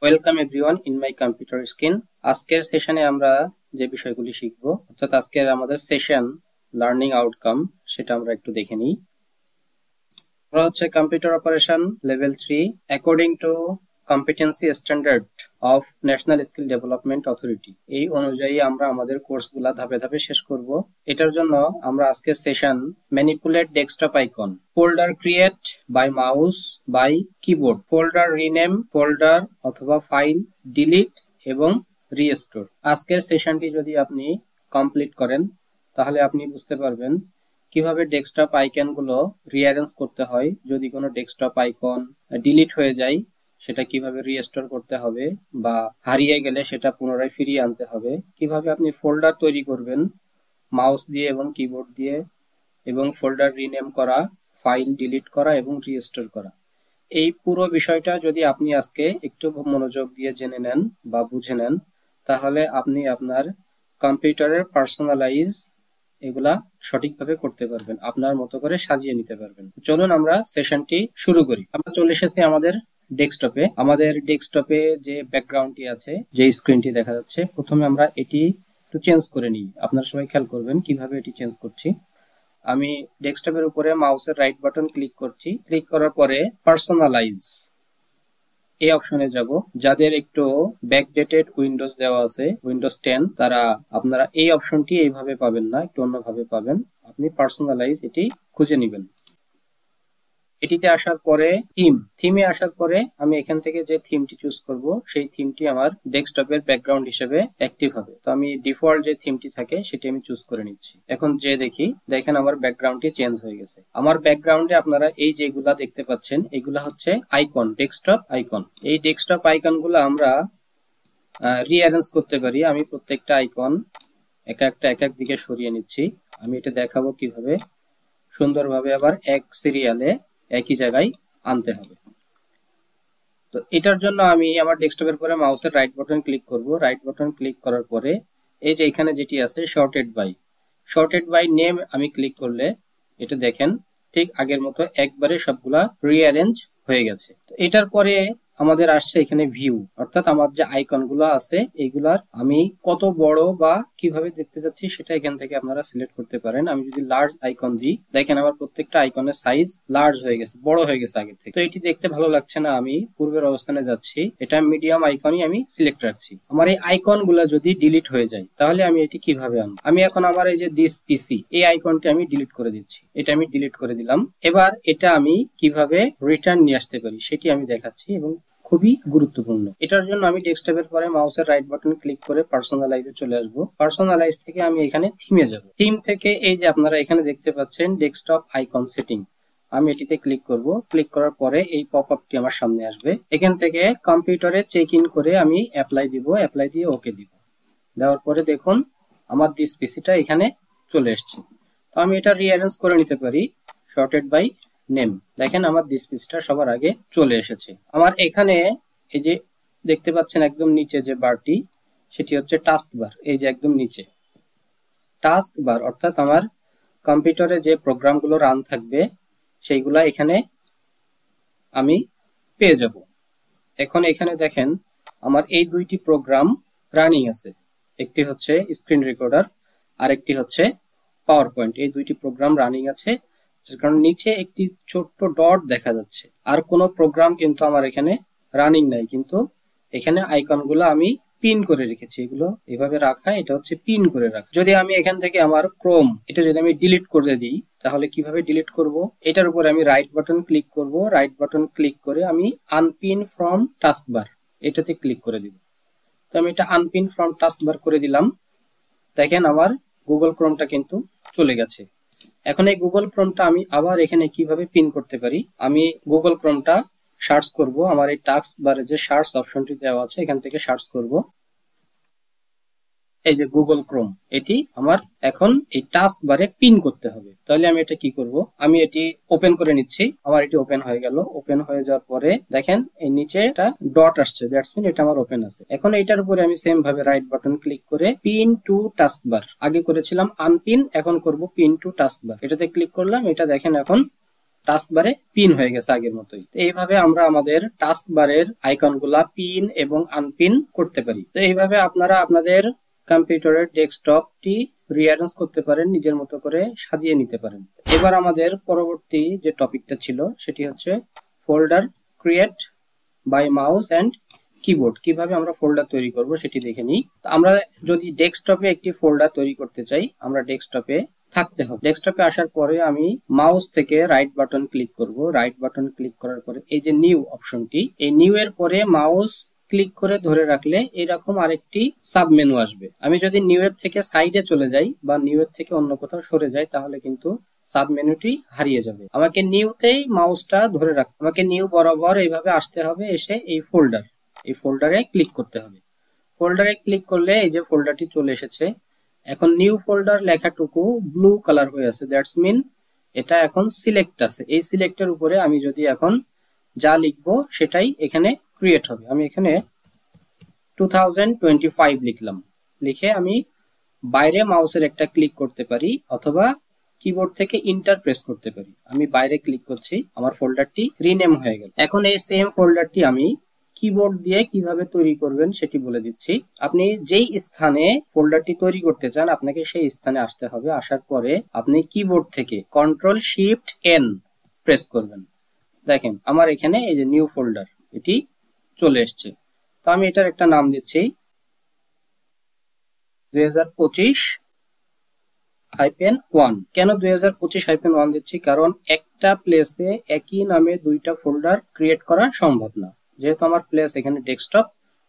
Welcome everyone in my computer screen. আজকের সেশনে আমরা যে বিষয়গুলি শিখব, অর্থাৎ আজকের আমাদের সেশন লার্নিং আউটকাম, সেটা আমরা একটু দেখে নিই। আমরা হচ্ছে computer operation level 3 according to competency standard of national skill development authority. এই অনুযায়ী আমরা আমাদের কোর্সগুলা ধাপে ধাপে শেষ করব। এটার জন্য আমরা আজকের session manipulate desktop icon, folder create by mouse by keyboard, folder rename, folder অথবা ফাইল ডিলিট এবং রিস্টোর। আজকের সেশনটি যদি আপনি কমপ্লিট করেন তাহলে আপনি বুঝতে পারবেন কিভাবে ডেস্কটপ আইকনগুলো রিঅ্যারেঞ্জ করতে হয়, যদি কোনো ডেস্কটপ আইকন ডিলিট হয়ে যায় সেটা কিভাবে রিস্টোর করতে হবে, বা হারিয়ে গেলে সেটা পুনরায় ফিরিয়ে আনতে হবে, কিভাবে আপনি ফোল্ডার তৈরি করবেন মাউস দিয়ে এবং কিবোর্ড দিয়ে, এবং ফোল্ডার রিনেম করা, ফাইল ডিলিট করা এবং রিস্টোর করা। এই পুরো বিষয়টা যদি আপনি আজকে একটু মনোযোগ দিয়ে জেনে নেন বা বুঝে নেন, তাহলে আপনি আপনার কম্পিউটারের পার্সোনালাইজ এগুলা সঠিকভাবে করতে পারবেন, আপনার মতো করে সাজিয়ে নিতে পারবেন। চলুন আমরা সেশনটি শুরু করি। আমরা চলে এসেছি আমাদের ডেস্কটপে। আমাদের ডেস্কটপে যে ব্যাকগ্রাউন্ডটি আছে, যে স্ক্রিনটি দেখা যাচ্ছে, প্রথমে আমরা এটি একটু চেঞ্জ করে নিই। আপনারা সবাই খেয়াল করবেন কিভাবে এটি চেঞ্জ করছি। আমি ডেস্কটপের উপরে মাউসের রাইট বাটন ক্লিক করছি। ক্লিক করার পরে পার্সোনালাইজ এই অপশনে যাব। যাদের একটু ব্যাকডেটেড উইন্ডোজ দেওয়া আছে, উইন্ডোজ 10, তারা আপনারা এই অপশনটি এইভাবে পাবেন না, একটু অন্যভাবে পাবেন। আপনি পার্সোনালাইজ এটি খুঁজে নেবেন। এটিতে আসার পরে থিমে আসার পরে আমি এখান থেকে যে থিমটি চুজ করব, সেই থিমটি আমার ডেস্কটপের ব্যাকগ্রাউন্ড হিসেবে অ্যাক্টিভ হবে। তো আমি ডিফল্ট যে থিমটি থাকে সেটি আমি চুজ করে নিচ্ছি। এখন যে দেখেন আমার ব্যাকগ্রাউন্ডটি চেঞ্জ হয়ে গেছে। আমার ব্যাকগ্রাউন্ডে আপনারা এই যেগুলা দেখতে পাচ্ছেন, এগুলা হচ্ছে আইকন, ডেস্কটপ আইকন। এই ডেস্কটপ আইকনগুলো আমরা রিঅ্যারেঞ্জ করতে পারি। আমি প্রত্যেকটা আইকন এক এক দিকে সরিয়ে নিচ্ছি। আমি এটা দেখাবো কিভাবে সুন্দরভাবে আবার এক সিরিয়ালে একই জায়গায় আনতে হবে। তো এটার জন্য আমি আমার ডেস্কটপের পরে মাউসের রাইট বাটন ক্লিক করব। রাইট বাটন ক্লিক করার পরে এই যে এখানে যেটি আছে শর্টেড বাই নেম আমি ক্লিক করলে এটা দেখেন ঠিক আগের মতো একবারে সবগুলা রিঅ্যারেঞ্জ হয়ে গেছে। তো এটার পরে আমাদের আসছে এখানে ভিউ, অর্থাৎ আমার যে আইকন গুলো আছে এইগুলার আমি কত বড় বা কিভাবে দেখতে যাচ্ছি সেটা এখান থেকে আপনারা সিলেক্ট করতে পারেন। আমি যদি লার্জ আইকন দিই, দেখেন আমার প্রত্যেকটা আইকনের সাইজ লার্জ হয়ে গেছে, বড় হয়ে গেছে আগের থেকে। তো এটি দেখতে ভালো লাগছে না, আমি পূর্বের অবস্থানে যাচ্ছি। এটা মিডিয়াম আইকনই আমি সিলেক্ট রাখছি। আমার এই আইকন গুলা যদি ডিলিট হয়ে যায় তাহলে আমি এটি কিভাবে আনবো? আমি এখন আমার এই যে দিস পিসি, এই আইকনটি আমি ডিলিট করে দিচ্ছি। এটা আমি ডিলিট করে দিলাম। এবার এটা আমি কিভাবে রিটার্ন নিয়ে আসতে পারি সেটি আমি দেখাচ্ছি, এবং খুবই গুরুত্বপূর্ণ। এটার জন্য আমি ডেস্কটপের পরে মাউসের রাইট বাটন ক্লিক করে পার্সোনালাইজে চলে আসব। পার্সোনালাইজ থেকে আমি এখানে থিমে যাব। থিম থেকে এই যে আপনারা এখানে দেখতে পাচ্ছেন ডেস্কটপ আইকন সেটিং, আমি এটিতে ক্লিক করব। ক্লিক করার পরে এই পপআপটি আমার সামনে আসবে। এখান থেকে কম্পিউটারে চেক ইন করে আমি অ্যাপ্লাই দিব, অ্যাপ্লাই দিয়ে ওকে দিব। দেওয়ার পরে দেখুন আমার দিস পিসিটা এখানে চলে এসেছে। তো আমি এটা রিঅ্যারেঞ্জ করে নিতে পারি, শর্টেড বাই নেম। দেখেন আমার দিস পিসিটা সবার আগে চলে এসেছে। আমার এখানে এই যে দেখতে পাচ্ছেন একদম নিচে যে বারটি, সেটি হচ্ছে টাস্ক বার। এই যে একদম নিচে টাস্ক বার, অর্থাৎ আমার কম্পিউটারে যে প্রোগ্রামগুলো রান থাকবে সেইগুলা এখানে আমি পেয়ে যাব। এখন এখানে দেখেন আমার এই দুইটি প্রোগ্রাম রানিং আছে, একটি হচ্ছে স্ক্রিন রেকর্ডার আর একটি হচ্ছে পাওয়ার পয়েন্ট। এই দুইটি প্রোগ্রাম রানিং আছে, যার কারণে নিচে একটি ছোট্ট ডট দেখা যাচ্ছে। আর কোনো প্রোগ্রাম কিন্তু আমার এখানে রানিং নাই, কিন্তু এখানে আইকনগুলো আমি পিন করে রেখেছি। এগুলো এভাবে রাখা, এটা হচ্ছে পিন করে রাখা। যদি আমি এখান থেকে আমার ক্রোম এটা যদি আমি ডিলিট করে দিই তাহলে কিভাবে ডিলিট করব? এটার উপরে আমি রাইট বাটন ক্লিক করব। রাইট বাটন ক্লিক করে আমি আনপিন ফ্রম টাস্কবার এটাতে ক্লিক করে দিব। তো আমি এটা আনপিন ফ্রম টাস্কবার করে দিলাম। দেখেন আমার গুগল ক্রোমটা কিন্তু চলে গেছে। এখন এই গুগল ক্রোমটা আমি আবার এখানে কিভাবে পিন করতে পারি? আমি গুগল ক্রোমটা সার্চ করব। আমার এই টাস্ক বারে যে সার্চ অপশনটি দেওয়া আছে এখান থেকে সার্চ করব। এই যে গুগল ক্রোম, এটি আমার এখন এই টাস্ক বারে পিন করতে হবে। তাহলে আমি এটা কি করব? আমি এটি ওপেন করে নিচ্ছি। আমার এটি ওপেন হয়ে গেল। ওপেন হয়ে যাওয়ার পরে দেখেন এই নিচে একটা ডট আসছে, দ্যাটস মিন এটা আমার ওপেন আছে। এখন এইটার উপরে আমি সেম ভাবে রাইট বাটন ক্লিক করে পিন টু টাস্ক বার, আগে করেছিলাম আনপিন, এখন করব পিন টু টাস্ক বার। এটাতে ক্লিক করলাম। এটা দেখেন এখন টাস্ক বারে পিন হয়ে গেছে আগের মতোই। তো এইভাবে আমরা আমাদের টাস্ক বারের আইকনগুলা পিন এবং আনপিন করতে পারি। তো এইভাবে আপনারা আপনাদের কম্পিউটারের ডেস্কটপটি রিঅ্যারেঞ্জ করতে পারেন, নিজের মতো করে সাজিয়ে নিতে পারেন। এবার আমাদের পরবর্তী যে টপিকটা ছিল সেটি হচ্ছে folder create by mouse and keyboard. কিভাবে আমরা ফোল্ডার তৈরি করব সেটি দেখে নিই। আমরা যদি ডেস্কটপে একটি ফোল্ডার তৈরি করতে চাই, আমরা ডেস্কটপে থাকতে হবে। ডেস্কটপে আসার পরে আমি মাউস থেকে রাইট বাটন ক্লিক করব। রাইট বাটন ক্লিক করার পরে এই যে নিউ অপশনটি, এই নিউ এর পরে মাউস ক্লিক করে ধরে রাখলে এরকম আরেকটি সাব মেনু আসবে। আমি যদি নিউ এর থেকে সাইডে চলে যাই বা নিউ এর থেকে অন্য কোথাও সরে যাই তাহলে কিন্তু সাব মেনুটি হারিয়ে যাবে। আমাকে নিউতেই মাউসটা ধরে রাখতে, আমাকে নিউ বরাবর এইভাবে আসতে হবে, এসে এই ফোল্ডারে ক্লিক করতে হবে। ফোল্ডারে ক্লিক করলে এই যে ফোল্ডারটি চলে এসেছে। এখন নিউ ফোল্ডার লেখাটুকু ব্লু কালার হয়ে আছে, দ্যাটস মিন এটা এখন সিলেক্ট আছে। এই সিলেক্টের উপরে আমি যদি এখন যা লিখবো সেটাই এখানে ক্রিয়েট হবে। আমি এখানে 2025 লিখলাম। লিখে আমি বাইরে মাউসের একটা ক্লিক করতে পারি অথবা কিবোর্ড থেকে ইন্টার প্রেস করতে পারি। আমি বাইরে ক্লিক করছি, আমার ফোল্ডারটি রিনেম হয়ে গেল। এখন এই সেম ফোল্ডারটি আমি কিবোর্ড দিয়ে কিভাবে তৈরি করবেন সেটি বলে দিচ্ছি। আপনি যেই স্থানে ফোল্ডারটি তৈরি করতে চান আপনাকে সেই স্থানে আসতে হবে। আসার পরে আপনি কিবোর্ড থেকে কন্ট্রোল শিফট এন প্রেস করবেন। দেখেন আমার এখানে এই যে নিউ ফোল্ডার এটি চলে এসছে। তো আমি এটার একটা নাম দিচ্ছি 2025-1। কেন 2025-1 দিচ্ছি? কারণ একটা প্লেসে একই নামে দুইটা ফোল্ডার ক্রিয়েট করা সম্ভব না। যেহেতু আমার প্লেস এখানে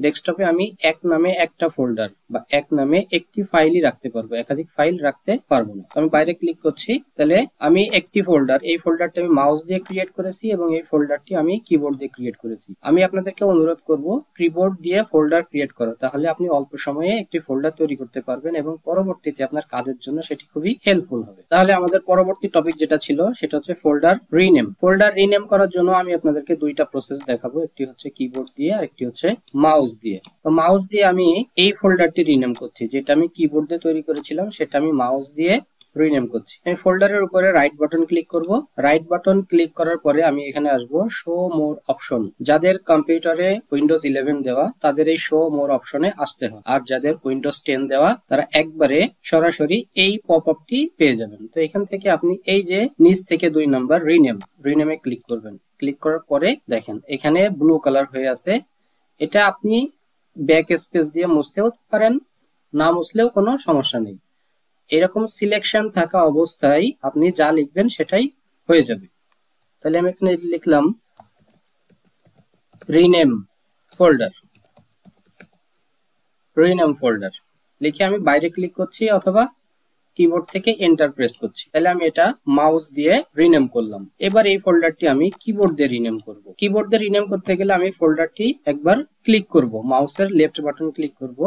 ডেস্কটপে আমি এক নামে একটা ফোল্ডার বা এক নামে একটি ফাইলই রাখতে পারবো, একাধিক ফাইল রাখতে পারবো না। আমি বাইরে ক্লিক করছি, তাহলে আমি একটি ফোল্ডার, এই ফোল্ডারটা আমি মাউস দিয়ে ক্রিয়েট করেছি এবং এই ফোল্ডারটি আমি কিবোর্ড দিয়ে ক্রিয়েট করেছি। আমি আপনাদেরকে অনুরোধ করব কিবোর্ড দিয়ে ফোল্ডার ক্রিয়েট করো, তাহলে আপনি অল্প সময়ে একটি ফোল্ডার তৈরি করতে পারবেন এবং পরবর্তীতে আপনার কাজের জন্য সেটি খুবই হেল্পফুল হবে। তাহলে আমাদের পরবর্তী টপিক যেটা ছিল সেটা হচ্ছে ফোল্ডার রিনেম। ফোল্ডার রিনেম করার জন্য আমি আপনাদেরকে দুইটা প্রসেস দেখাবো, একটি হচ্ছে কিবোর্ড দিয়ে আর একটি হচ্ছে মাউস দিয়ে। তো মাউস দিয়ে আমি এই ফোল্ডারটি রিনেম করছি, যেটা আমি কিবোর্ড দিয়ে তৈরি করেছিলাম সেটা আমি মাউস দিয়ে রিনেম করছি। আমি ফোল্ডারের উপরে রাইট বাটন ক্লিক করব। রাইট বাটন ক্লিক করার পরে আমি এখানে আসব শো মোর অপশন। যাদের কম্পিউটারে উইন্ডোজ 11 দেওয়া তাদের এই শো মোর অপশনে আসতে হবে, আর যাদের উইন্ডোজ 10 দেওয়া তারা একবারে সরাসরি এই পপ আপটি পেয়ে যাবেন। তো এখান থেকে আপনি এই যে নিচ থেকে 2 নাম্বার রিনেমে ক্লিক করবেন। ক্লিক করার পরে দেখেন এখানে ব্লু কালার হয়ে আছে। এটা আপনি ব্যাক স্পেস দিয়ে মুছতেও পারেন, না মুছলেও কোনো সমস্যা নেই। এরকম সিলেকশন থাকা অবস্থায় আপনি যা লিখবেন সেটাই হয়ে যাবে। তাহলে আমি এখানে লিখলাম রিনেম ফোল্ডার লিখে আমি বাইরে ক্লিক করছি অথবা কিবোর্ড থেকে এন্টার প্রেস করছি। তাহলে আমি এটা মাউস দিয়ে রিনেম করলাম। এবার এই ফোল্ডারটি আমি কিবোর্ড দিয়ে রিনেম করব। কিবোর্ড দিয়ে রিনেম করতে গেলে আমি ফোল্ডারটি একবার ক্লিক করব, মাউসের লেফট বাটন ক্লিক করব।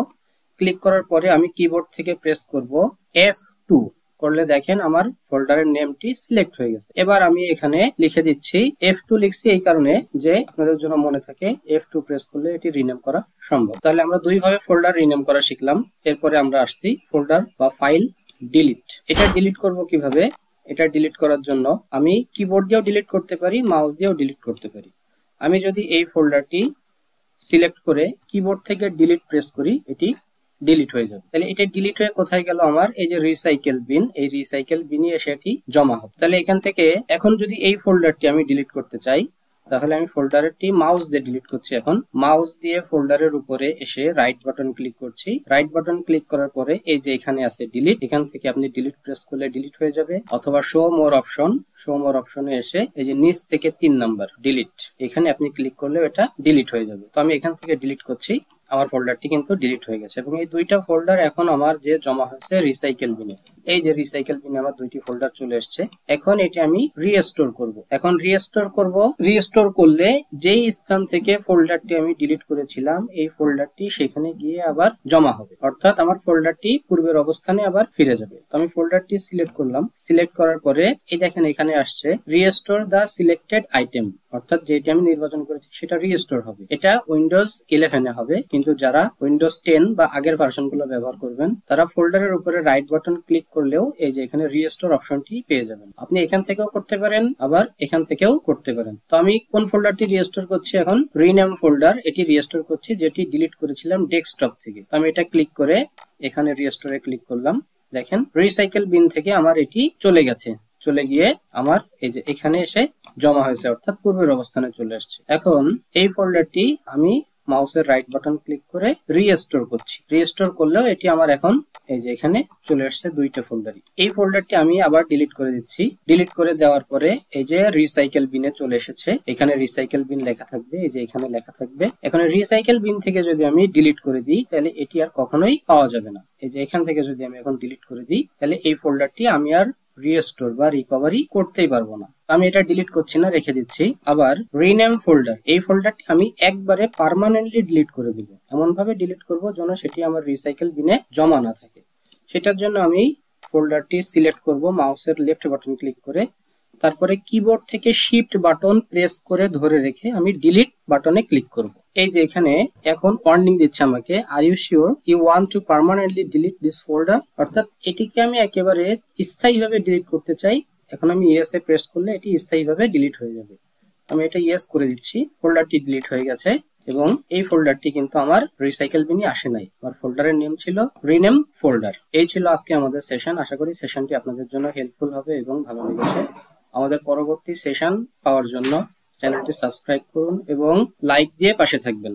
ক্লিক করার পরে আমি কিবোর্ড থেকে প্রেস করব F2 করলে দেখেন আমার ফোল্ডারের নেমটি সিলেক্ট হয়ে গেছে। এবার আমি এখানে লিখে দিচ্ছি F2 লিখছি এই কারণে যে আপনাদের জন্য মনে থাকে F2 প্রেস করলে এটি রিনেম করা সম্ভব। তাহলে আমরা দুই ভাবে ফোল্ডার রিনেম করা শিখলাম। এরপরে আমরা আসছি ফোল্ডার বা ফাইল ডিলিট। এটা ডিলিট করব কিভাবে? এটা ডিলিট করার জন্য আমি কিবোর্ড দিয়েও ডিলিট করতে পারি, মাউস দিয়েও ডিলিট করতে পারি। আমি যদি এই ফোল্ডারটি সিলেক্ট করে কিবোর্ড থেকে ডিলিট প্রেস করি এটি ডিলিট হয়ে যাবে। তাহলে এটা ডিলিট হয়ে কোথায় গেল? আমার এই যে রিসাইকেল বিন, এই রিসাইকেল বিনে এসে এটি জমা হবে। তাহলে এখান থেকে এখন যদি এই ফোল্ডারটি আমি ডিলিট করতে চাই তাহলে আমি ফোল্ডারটি মাউস দিয়ে ডিলিট করছি। এখন মাউস দিয়ে ফোল্ডারের উপরে এসে রাইট বাটন ক্লিক করছি। রাইট বাটন ক্লিক করার পরে এই যে এখানে আছে ডিলিট, এখান থেকে আপনি ডিলিট প্রেস করলে ডিলিট হয়ে যাবে, অথবা শো মোর অপশনে এসে এই যে নিচ থেকে 3 নাম্বার ডিলিট, এখানে আপনি ক্লিক করলে এটা ডিলিট হয়ে যাবে। তো আমি এখান থেকে ডিলিট করছি, আমার ফোল্ডারটি কিন্তু ডিলিট হয়ে গেছে এবং এই দুইটা ফোল্ডার এখন আমার যে জমা হয়েছে রিসাইকেল বিনে, এই যে রিসাইকেল বিনে আমার দুইটি ফোল্ডার চলে এসেছে। এখন এটি আমি রিস্টোর করব। এখন রিস্টোর করলে যেই স্থান থেকে ফোল্ডারটি আমি ডিলিট করেছিলাম এই ফোল্ডারটি সেখানে গিয়ে আবার জমা হবে, অর্থাৎ আমার ফোল্ডারটি পূর্বের অবস্থানে আবার ফিরে যাবে। তো আমি ফোল্ডারটি সিলেক্ট করলাম। সিলেক্ট করার পরে এই দেখেন এখানে আসছে রিস্টোর দা সিলেক্টেড আইটেম, অর্থাৎ যেটি আমি নির্বাচন করেছি সেটা রিস্টোর হবে। এটা উইন্ডোজ 11 এ হবে, কিন্তু কিন্তু যারা উইন্ডোজ 10 বা আগের ভার্সনগুলো ব্যবহার করবেন তারা ফোল্ডারের উপরে রাইট বাটন ক্লিক করলেও এই যে এখানে রিস্টোর অপশনটি পেয়ে যাবেন। আপনি এখান থেকেও করতে পারেন, আবার এখান থেকেও করতে পারেন। তো আমি কোন ফোল্ডারটি রিস্টোর করছি, এখন রিনেম ফোল্ডার এটি রিস্টোর করছি, যেটি ডিলিট করেছিলাম ডেস্কটপ থেকে। তো আমি এটা ক্লিক করে এখানে রিস্টোরে ক্লিক করলাম। দেখেন রিসাইকেল বিন থেকে আমার এটি চলে গেছে, চলে গিয়ে আমার এই যে এখানে এসে জমা হয়েছে, অর্থাৎ পূর্বের অবস্থানে চলে আসছে। এখন এই ফোল্ডারটি আমি মাউসের রাইট বাটন ক্লিক করে রিস্টোর করছি। রিস্টোর করলেও এটি আমার এখন এই যে এখানে চলে আসছে দুইটা ফোল্ডারই। এই ফোল্ডারটি আমি আবার ডিলিট করে দিচ্ছি। ডিলিট করে দেওয়ার পরে এই যে রিসাইকেল বিনে চলে এসেছে, এখানে রিসাইকেল বিন লেখা থাকবে, এই যে এখানে লেখা থাকবে। এখন রিসাইকেল বিন থেকে যদি আমি ডিলিট করে দিই তাহলে এটি আর কখনোই পাওয়া যাবে না। এই যে এখান থেকে যদি আমি এখন ডিলিট করে দিই তাহলে এই ফোল্ডারটি আমি আর রিস্টোর বা রিকভারি করতেই পারবো না। আমি এটা ডিলিট করছি না, রেখে দিচ্ছি। আবার রিনেম ফোল্ডার, এই ফোল্ডারটি আমি একবারে পার্মানেন্টলি ডিলিট করে দিব। এমন ভাবে ডিলিট করব যেন সেটি আমার রিসাইকেল বিনে জমা না থাকে। সেটার জন্য আমি ফোল্ডারটি সিলেক্ট করব মাউসের লেফট বাটন ক্লিক করে, তারপরে কিবোর্ড থেকে শিফট বাটন প্রেস করে ধরে রেখে আমি ডিলিট বাটনে ক্লিক করব। এই যে এখানে এখন ওয়ার্নিং দিচ্ছে আমাকে, are you sure you want to permanently delete this folder, অর্থাৎ এটিকে আমি একেবারে স্থায়ীভাবে ডিলিট করতে চাই। এখন আমি ইয়েস এ প্রেস করলে এটি স্থায়ীভাবে ডিলিট হয়ে যাবে। আমি এটা ইয়েস করে দিচ্ছি, ফোল্ডারটি ডিলিট হয়ে গেছে এবং এই ফোল্ডারটি কিন্তু আমার রিসাইকেল বিনে আসে নাই। আমার ফোল্ডারের নেম ছিল রিনেম ফোল্ডার। এই ছিল আজকে আমাদের সেশন। আশা করি সেশনটি আপনাদের জন্য হেল্পফুল হবে এবং ভালো লেগেছে। আমাদের পরবর্তী সেশন পাওয়ার জন্য চ্যানেলটি সাবস্ক্রাইব করুন এবং লাইক দিয়ে পাশে থাকবেন।